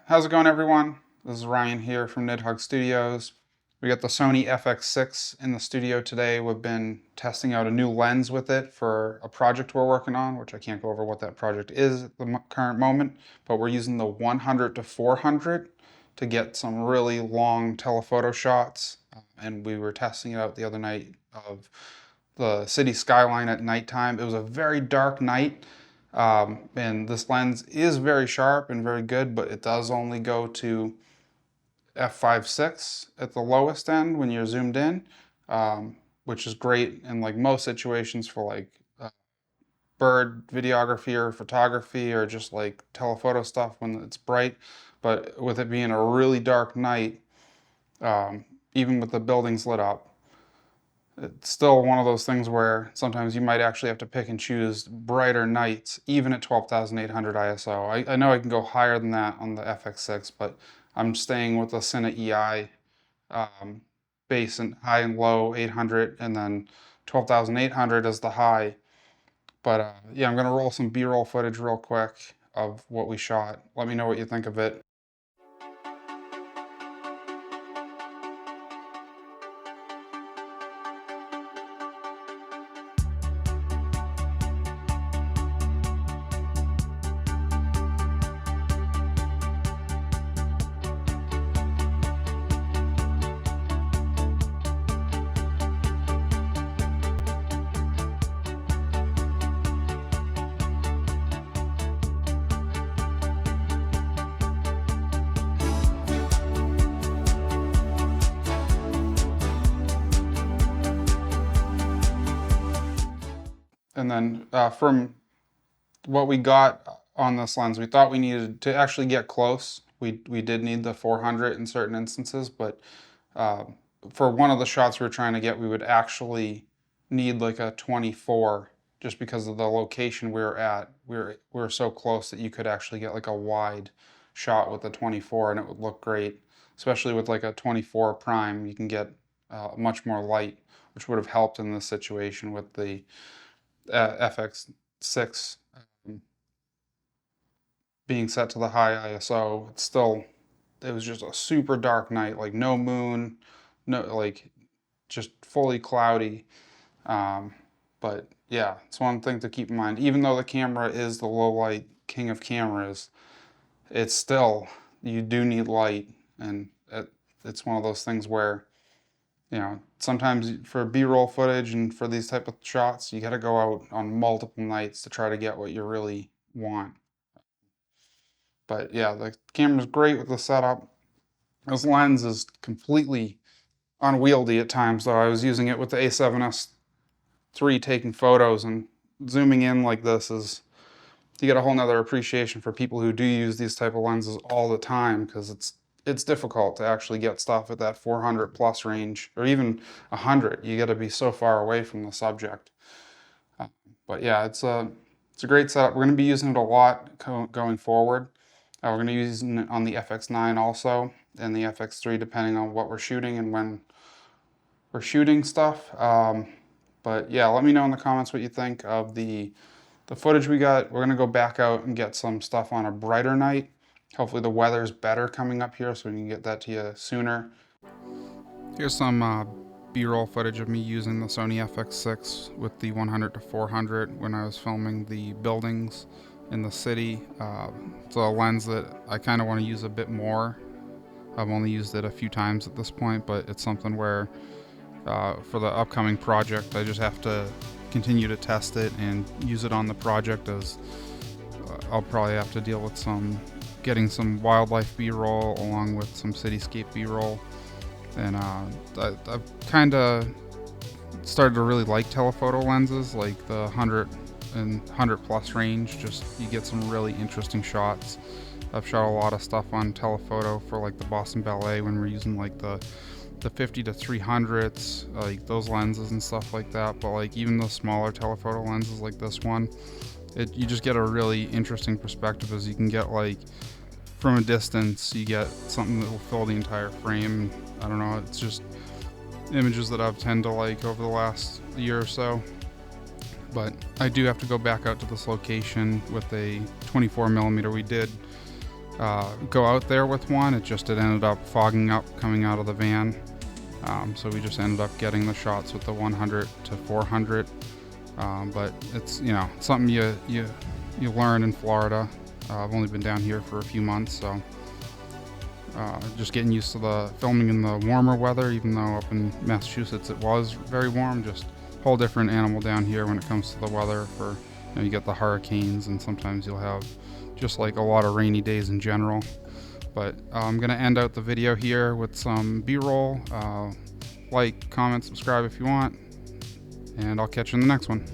How's it going, everyone? This is Ryan here from Nidhogg Studios. We got the Sony FX6 in the studio today. We've been testing out a new lens with it for a project we're working on, which I can't go over what that project is at the current moment, but we're using the 100 to 400 to get some really long telephoto shots. And we were testing it out the other night of the city skyline at nighttime. It was a very dark night. And this lens is very sharp and very good, but it does only go to f5.6 at the lowest end when you're zoomed in, which is great in like most situations for like bird videography or photography or just like telephoto stuff when it's bright. But with it being a really dark night, even with the buildings lit up, it's still one of those things where sometimes you might actually have to pick and choose brighter nights, even at 12,800 ISO. I know I can go higher than that on the FX6, but I'm staying with the Cine EI base and high and low 800, and then 12,800 is the high. But yeah, I'm gonna roll some B-roll footage real quick of what we shot. Let me know what you think of it. And then from what we got on this lens, we thought we needed to actually get close. We did need the 400 in certain instances, but for one of the shots we were trying to get, we would actually need like a 24 just because of the location we were at. We were so close that you could actually get like a wide shot with a 24 and it would look great, especially with like a 24 prime. You can get much more light, which would have helped in this situation with the FX6 being set to the high ISO. It was just a super dark night, like no moon, no, like just fully cloudy. But yeah, it's one thing to keep in mind. Even though the camera is the low light king of cameras, it's still, you do need light. And it's one of those things where, you know, sometimes for B-roll footage and for these type of shots, you got to go out on multiple nights to try to get what you really want. But yeah, the camera's great with the setup. This lens is completely unwieldy at times, though. I was using it with the A7S III taking photos, and zooming in like this is, you get a whole nother appreciation for people who do use these type of lenses all the time, because it's difficult to actually get stuff at that 400 plus range, or even 100. You got to be so far away from the subject. But yeah, it's a great setup. We're going to be using it a lot going forward. We're going to use it on the FX9 also, and the FX3 depending on what we're shooting and when we're shooting stuff. But yeah, let me know in the comments what you think of the footage we got. We're going to go back out and get some stuff on a brighter night. Hopefully the weather's better coming up here so we can get that to you sooner. Here's some B-roll footage of me using the Sony FX6 with the 100 to 400 when I was filming the buildings in the city. It's a lens that I kind of want to use a bit more. I've only used it a few times at this point, but it's something where for the upcoming project I just have to continue to test it and use it on the project, as I'll probably have to deal with getting some wildlife B-roll along with some cityscape B-roll. And I've kind of started to really like telephoto lenses, like the 100 and 100 plus range. Just you get some really interesting shots. I've shot a lot of stuff on telephoto for like the Boston Ballet when we're using like the 50 to 300s, like those lenses and stuff like that. But like even the smaller telephoto lenses like this one, you just get a really interesting perspective, as you can get like from a distance, you get something that will fill the entire frame. I don't know, it's just images that I've tend to like over the last year or so. But I do have to go back out to this location with a 24mm. We did go out there with one. It ended up fogging up coming out of the van. So we just ended up getting the shots with the 100 to 400. But it's, something you learn in Florida. I've only been down here for a few months, so just getting used to the filming in the warmer weather, even though up in Massachusetts it was very warm. Just a whole different animal down here when it comes to the weather. For you get the hurricanes, and sometimes you'll have just like a lot of rainy days in general. But I'm gonna end out the video here with some B-roll. Like, comment, subscribe if you want, and I'll catch you in the next one.